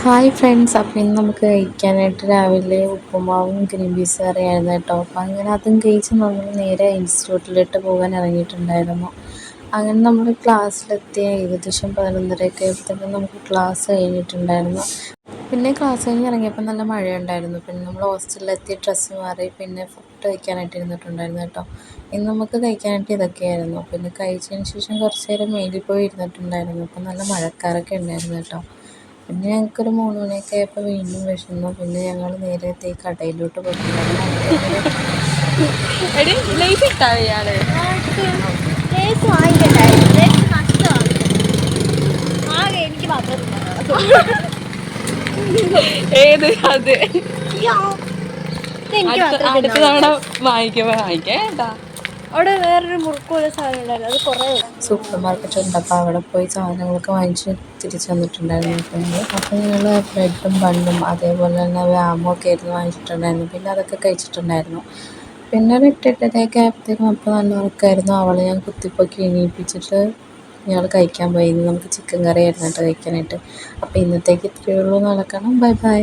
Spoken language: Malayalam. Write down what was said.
ഹായ് ഫ്രണ്ട്സ്, അപ്പോൾ ഇന്ന് നമുക്ക് കഴിക്കാനായിട്ട് രാവിലെ ഉപ്പുമാവും ഗ്രീൻ പീസ് കറിയായിരുന്നു കേട്ടോ. അപ്പോൾ അങ്ങനെ അതും കഴിച്ച് നമ്മൾ നേരെ ഇൻസ്റ്റിറ്റ്യൂട്ടിലോട്ട് പോകാൻ ഇറങ്ങിയിട്ടുണ്ടായിരുന്നു. അങ്ങനെ നമ്മൾ ക്ലാസ്സിലെത്തിയ ഏകദേശം 11:30 ആയപ്പോഴത്തേക്കും നമുക്ക് ക്ലാസ് കഴിഞ്ഞിട്ടുണ്ടായിരുന്നു. പിന്നെ ക്ലാസ് കഴിഞ്ഞ് ഇറങ്ങിയപ്പോൾ നല്ല മഴയുണ്ടായിരുന്നു. പിന്നെ നമ്മൾ ഹോസ്റ്റലിലെത്തി ഡ്രസ്സ് മാറി പിന്നെ ഫുഡ് കഴിക്കാനായിട്ട് ഇരുന്നിട്ടുണ്ടായിരുന്നു കേട്ടോ. ഇന്ന് നമുക്ക് കഴിക്കാനായിട്ട് ഇതൊക്കെയായിരുന്നു. പിന്നെ കഴിച്ചതിന് ശേഷം കുറച്ച് നേരം മേലിൽ പോയി ഇരുന്നിട്ടുണ്ടായിരുന്നു. അപ്പോൾ നല്ല മഴക്കാറൊക്കെ ഉണ്ടായിരുന്നു കേട്ടോ. പിന്നെ ഞങ്ങൾക്കൊരു 3 മണിയൊക്കെ ആയപ്പോൾ വീണ്ടും വിശന്നു. പിന്നെ ഞങ്ങൾ നേരെ കടയിലോട്ട് പോയിട്ടുണ്ടായിരുന്നു. ഏത് അത് അടുത്ത തവണ വാങ്ങിക്കേട്ടാ. അവിടെ വേറൊരു മുറുക്കുള്ള സാധനം ഉണ്ടായിരുന്നു, അത് കുറേ സൂപ്പർ മാർക്കറ്റ് ഉണ്ട്. അപ്പോൾ അവിടെ പോയി സാധനങ്ങളൊക്കെ വാങ്ങിച്ച് തിരിച്ച് വന്നിട്ടുണ്ടായിരുന്നു. അപ്പോൾ ഞങ്ങൾ ബ്രെഡും ബണ്ണും അതേപോലെ തന്നെ വ്യാമോ ഒക്കെ ആയിരുന്നു വാങ്ങിച്ചിട്ടുണ്ടായിരുന്നു. പിന്നെ അതൊക്കെ കഴിച്ചിട്ടുണ്ടായിരുന്നു. പിന്നെ ഒരു 8-8:30 ആയപ്പോഴത്തേക്കും അപ്പോൾ നല്ല ഉറക്കമായിരുന്നു. അവളെ ഞാൻ കുത്തിപ്പൊക്കി എണീപ്പിച്ചിട്ട് ഞങ്ങൾ കഴിക്കാൻ പോയി. ഇന്ന് നമുക്ക് ചിക്കൻ കറി ആയിരുന്നു കേട്ടോ കഴിക്കാനായിട്ട്. അപ്പോൾ ഇന്നത്തേക്ക് ഇത്രയേ ഉള്ളൂ. നടക്കണം. Bye bye.